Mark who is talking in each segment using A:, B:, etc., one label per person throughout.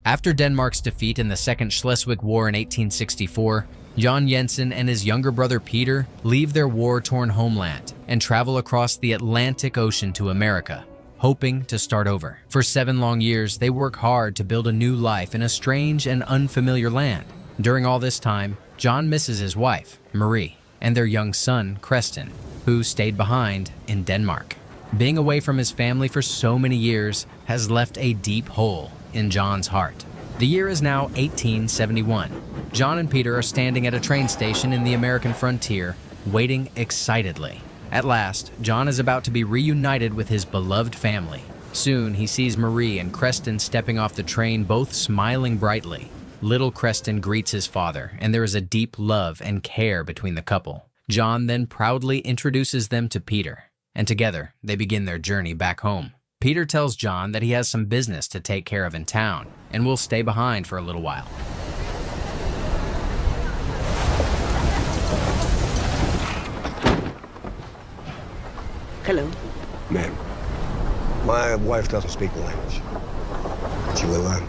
A: After Denmark's defeat in the Second Schleswig War in 1864, Jan Jensen and his younger brother Peter leave their war-torn homeland and travel across the Atlantic Ocean to America, hoping to start over. For 7 long years, they work hard to build a new life in a strange and unfamiliar land. During all this time, John misses his wife, Marie, and their young son, Creston, who stayed behind in Denmark. Being away from his family for so many years has left a deep hole in John's heart. The year is now 1871. John and Peter are standing at a train station in the American frontier, waiting excitedly. At last, John is about to be reunited with his beloved family. Soon, he sees Marie and Creston stepping off the train, both smiling brightly. Little Creston greets his father, and there is a deep love and care between the couple. John then proudly introduces them to Peter, and together, they begin their journey back home. Peter tells John that he has some business to take care of in town, and will stay behind for a little while.
B: Hello.
C: Ma'am, my wife doesn't speak the language. She will learn.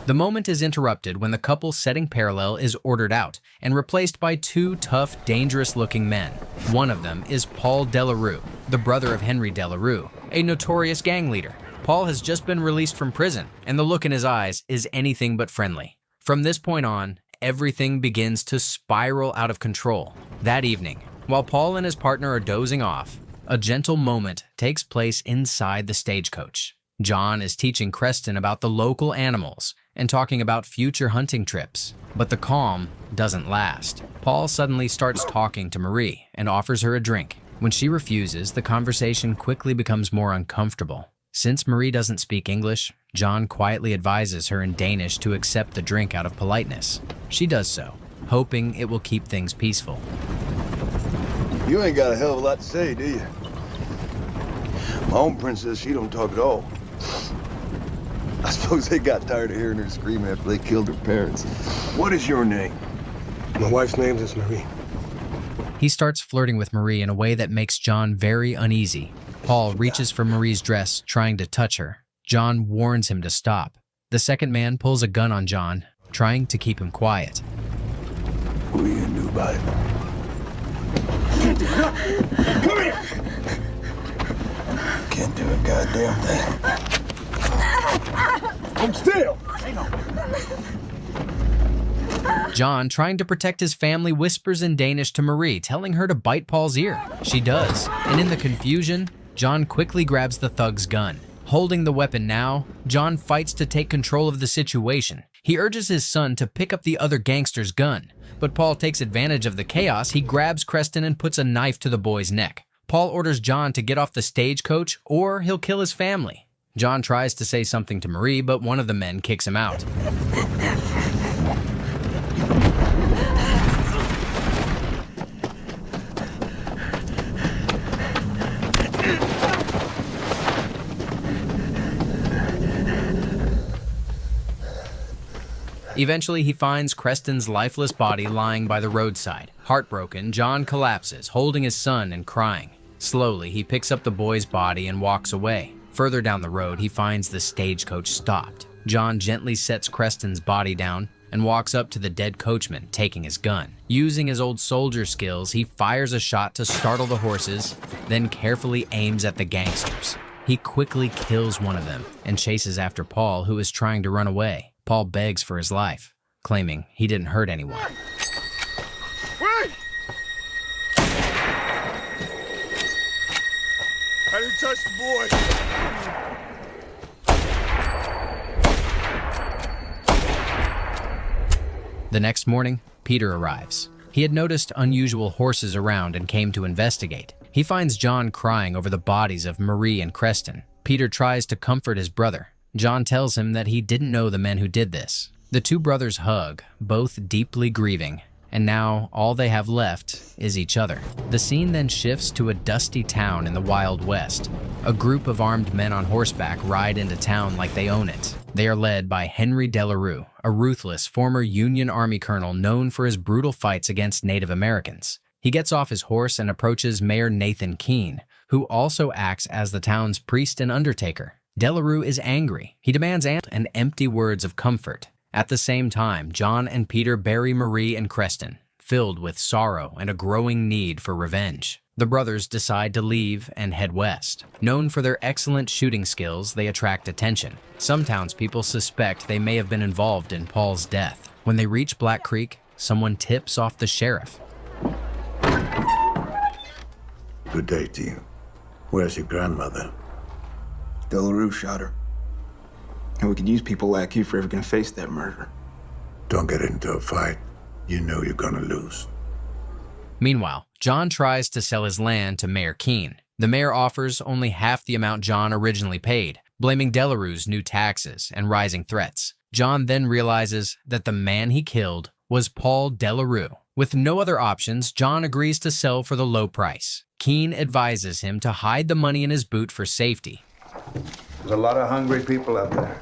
A: The moment is interrupted when the couple setting parallel is ordered out and replaced by 2 tough, dangerous-looking men. One of them is Paul Delarue, the brother of Henry Delarue, a notorious gang leader. Paul has just been released from prison, and the look in his eyes is anything but friendly. From this point on, everything begins to spiral out of control. That evening, while Paul and his partner are dozing off, a gentle moment takes place inside the stagecoach. John is teaching Creston about the local animals and talking about future hunting trips. But the calm doesn't last. Paul suddenly starts talking to Marie and offers her a drink. When she refuses, the conversation quickly becomes more uncomfortable. Since Marie doesn't speak English, John quietly advises her in Danish to accept the drink out of politeness. She does so, hoping it will keep things peaceful.
D: You ain't got a hell of a lot to say, do you? My own princess, she don't talk at all. I suppose they got tired of hearing her scream after they killed her parents. What is your name?
C: My wife's name is Marie.
A: He starts flirting with Marie in a way that makes John very uneasy. Paul reaches for Marie's dress, trying to touch her. John warns him to stop. The second man pulls a gun on John, trying to keep him quiet.
D: What are you gonna do about it? Come here! Can't do a goddamn thing. I'm still! Hang on.
A: John, trying to protect his family, whispers in Danish to Marie, telling her to bite Paul's ear. She does, and in the confusion, John quickly grabs the thug's gun. Holding the weapon now, John fights to take control of the situation. He urges his son to pick up the other gangster's gun, but Paul takes advantage of the chaos. He grabs Creston and puts a knife to the boy's neck. Paul orders John to get off the stagecoach or he'll kill his family. John tries to say something to Marie, but one of the men kicks him out. Eventually, he finds Creston's lifeless body lying by the roadside. Heartbroken, John collapses, holding his son and crying. Slowly, he picks up the boy's body and walks away. Further down the road, he finds the stagecoach stopped. John gently sets Creston's body down and walks up to the dead coachman, taking his gun. Using his old soldier skills, he fires a shot to startle the horses, then carefully aims at the gangsters. He quickly kills one of them and chases after Paul, who is trying to run away. Paul begs for his life, claiming he didn't hurt anyone.
D: Wait! I didn't touch the boy.
A: The next morning, Peter arrives. He had noticed unusual horses around and came to investigate. He finds John crying over the bodies of Marie and Creston. Peter tries to comfort his brother. John tells him that he didn't know the men who did this. The two brothers hug, both deeply grieving, and now all they have left is each other. The scene then shifts to a dusty town in the Wild West. A group of armed men on horseback ride into town like they own it. They are led by Henry Delarue, a ruthless former Union Army colonel known for his brutal fights against Native Americans. He gets off his horse and approaches Mayor Nathan Keene, who also acts as the town's priest and undertaker. Delarue is angry. He demands and empty words of comfort. At the same time, John and Peter bury Marie and Creston, filled with sorrow and a growing need for revenge. The brothers decide to leave and head west. Known for their excellent shooting skills, they attract attention. Some townspeople suspect they may have been involved in Paul's death. When they reach Black Creek, someone tips off the sheriff.
B: Good day to you. Where's your grandmother?
E: Delarue shot her. And we could use people like you if we're ever gonna face that murder.
B: Don't get into a fight. You know you're gonna lose.
A: Meanwhile, John tries to sell his land to Mayor Keene. The mayor offers only half the amount John originally paid, blaming Delarue's new taxes and rising threats. John then realizes that the man he killed was Paul Delarue. With no other options, John agrees to sell for the low price. Keene advises him to hide the money in his boot for safety.
F: There's a lot of hungry people out there.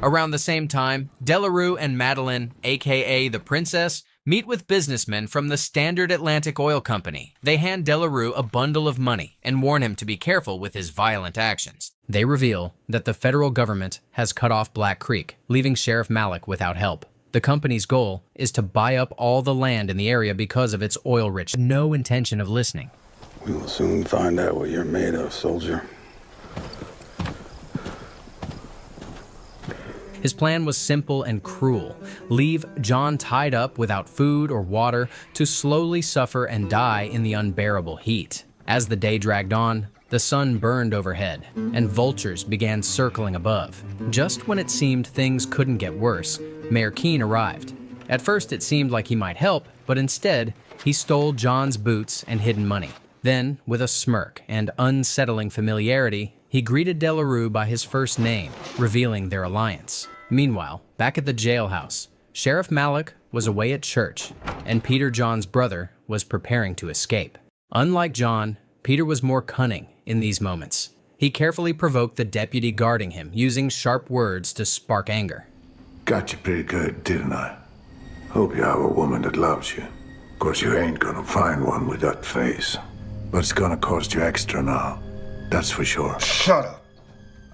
A: Around the same time, Delarue and Madeline, aka the Princess, meet with businessmen from the Standard Atlantic Oil Company. They hand Delarue a bundle of money and warn him to be careful with his violent actions. They reveal that the federal government has cut off Black Creek, leaving Sheriff Malik without help. The company's goal is to buy up all the land in the area because of its oil-rich. No intention of listening.
E: We will soon find out what you're made of, soldier.
A: His plan was simple and cruel. Leave John tied up without food or water to slowly suffer and die in the unbearable heat. As the day dragged on, the sun burned overhead, and vultures began circling above. Just when it seemed things couldn't get worse, Mayor Keene arrived. At first it seemed like he might help, but instead, he stole John's boots and hidden money. Then, with a smirk and unsettling familiarity, he greeted Delarue by his first name, revealing their alliance. Meanwhile, back at the jailhouse, Sheriff Malik was away at church, and Peter, John's brother, was preparing to escape. Unlike John, Peter was more cunning in these moments. He carefully provoked the deputy guarding him, using sharp words to spark anger.
B: Got you pretty good, didn't I? Hope you have a woman that loves you. Of course, you ain't gonna find one with that face. But it's gonna cost you extra now. That's for sure.
C: Shut up.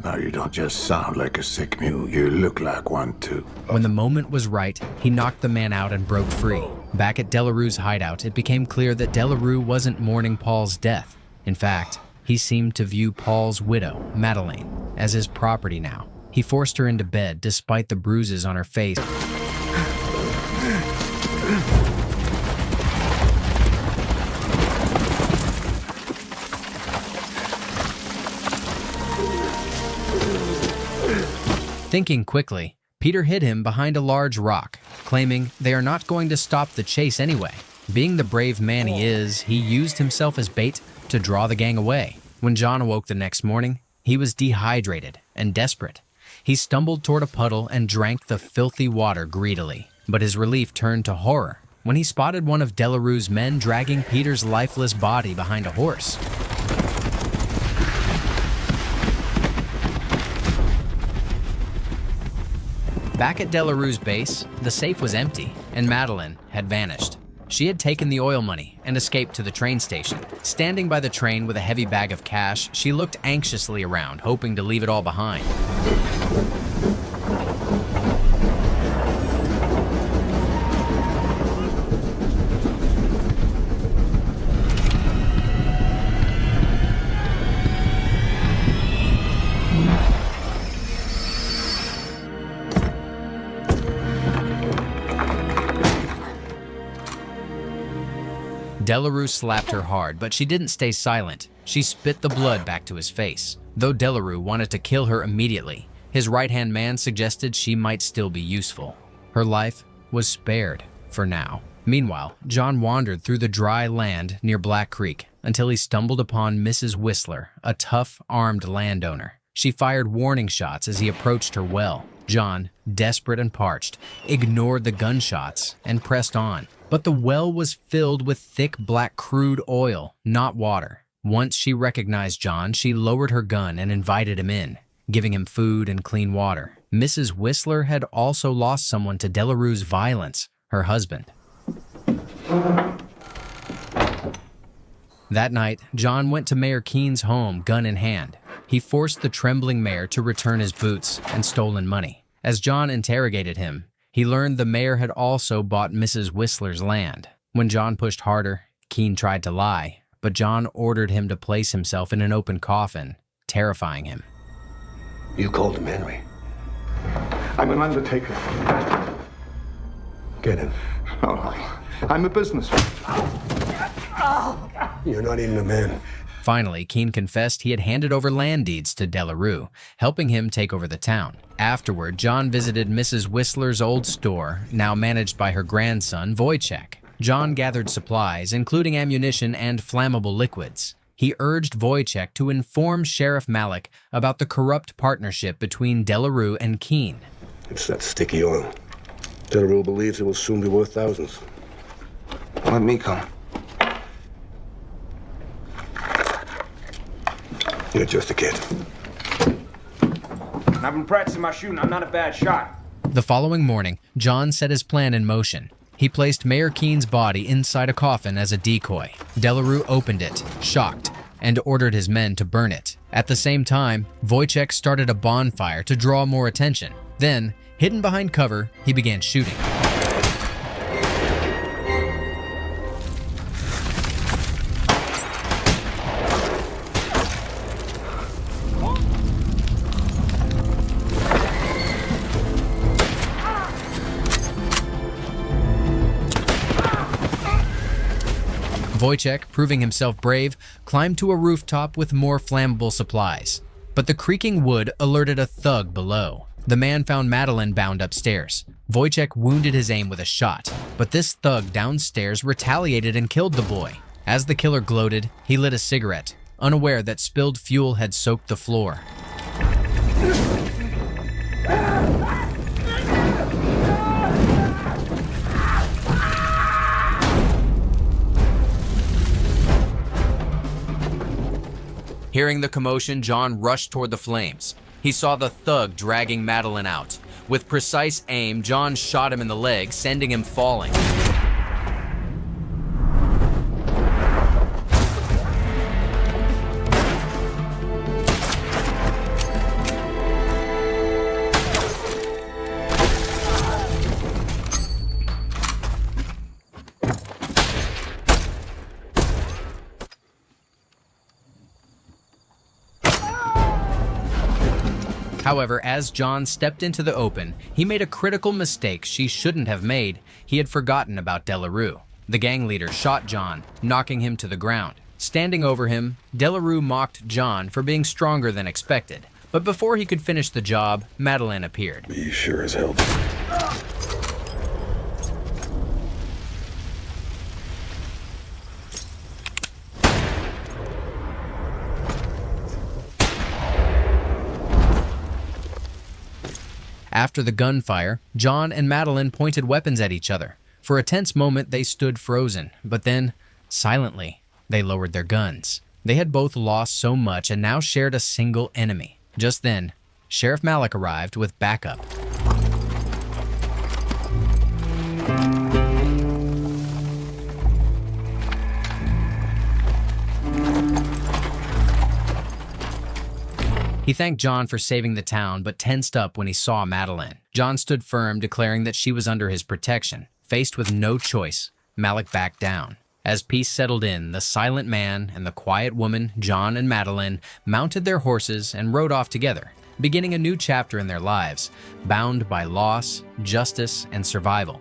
B: Now you don't just sound like a sick mule, you look like one too.
A: When the moment was right, he knocked the man out and broke free. Back at Delarue's hideout, it became clear that Delarue wasn't mourning Paul's death. In fact, he seemed to view Paul's widow, Madeleine, as his property now. He forced her into bed despite the bruises on her face. Thinking quickly, Peter hid him behind a large rock, claiming they are not going to stop the chase anyway. Being the brave man he is, he used himself as bait to draw the gang away. When John awoke the next morning, he was dehydrated and desperate. He stumbled toward a puddle and drank the filthy water greedily. But his relief turned to horror when he spotted one of Delarue's men dragging Peter's lifeless body behind a horse. Back at Delarue's base, the safe was empty, and Madeleine had vanished. She had taken the oil money and escaped to the train station. Standing by the train with a heavy bag of cash, she looked anxiously around, hoping to leave it all behind. Delarue slapped her hard, but she didn't stay silent. She spit the blood back to his face. Though Delarue wanted to kill her immediately, his right-hand man suggested she might still be useful. Her life was spared for now. Meanwhile, John wandered through the dry land near Black Creek until he stumbled upon Mrs. Whistler, a tough, armed landowner. She fired warning shots as he approached her well. John, desperate and parched, ignored the gunshots and pressed on. But the well was filled with thick black crude oil, not water. Once she recognized John, she lowered her gun and invited him in, giving him food and clean water. Mrs. Whistler had also lost someone to Delarue's violence, her husband. That night, John went to Mayor Keene's home, gun in hand. He forced the trembling mayor to return his boots and stolen money. As John interrogated him, he learned the mayor had also bought Mrs. Whistler's land. When John pushed harder, Keene tried to lie, but John ordered him to place himself in an open coffin, terrifying him.
C: You called him Henry.
F: I'm an undertaker.
C: Get him.
F: Oh, I'm a businessman.
C: You're not even a man.
A: Finally, Keene confessed he had handed over land deeds to Delarue, helping him take over the town. Afterward, John visited Mrs. Whistler's old store, now managed by her grandson, Wojciech. John gathered supplies, including ammunition and flammable liquids. He urged Wojciech to inform Sheriff Malik about the corrupt partnership between Delarue and Keene.
C: It's that sticky oil. Delarue believes it will soon be worth thousands.
E: Let me come.
C: You're just a kid.
E: I've been practicing my shooting. I'm not a bad shot.
A: The following morning, John set his plan in motion. He placed Mayor Keene's body inside a coffin as a decoy. Delarue opened it, shocked, and ordered his men to burn it. At the same time, Wojciech started a bonfire to draw more attention. Then, hidden behind cover, he began shooting. Wojciech, proving himself brave, climbed to a rooftop with more flammable supplies. But the creaking wood alerted a thug below. The man found Madeline bound upstairs. Wojciech wounded his aim with a shot, but this thug downstairs retaliated and killed the boy. As the killer gloated, he lit a cigarette, unaware that spilled fuel had soaked the floor. Hearing the commotion, John rushed toward the flames. He saw the thug dragging Madeline out. With precise aim, John shot him in the leg, sending him falling. However, as John stepped into the open, he made a critical mistake she shouldn't have made. He had forgotten about Delarue. The gang leader shot John, knocking him to the ground. Standing over him, Delarue mocked John for being stronger than expected. But before he could finish the job, Madeline appeared.
C: You sure as hell.
A: After the gunfire, John and Madeline pointed weapons at each other. For a tense moment, they stood frozen, but then, silently, they lowered their guns. They had both lost so much and now shared a single enemy. Just then, Sheriff Malik arrived with backup. He thanked John for saving the town, but tensed up when he saw Madeline. John stood firm, declaring that she was under his protection. Faced with no choice, Malik backed down. As peace settled in, the silent man and the quiet woman, John and Madeline, mounted their horses and rode off together, beginning a new chapter in their lives, bound by loss, justice, and survival.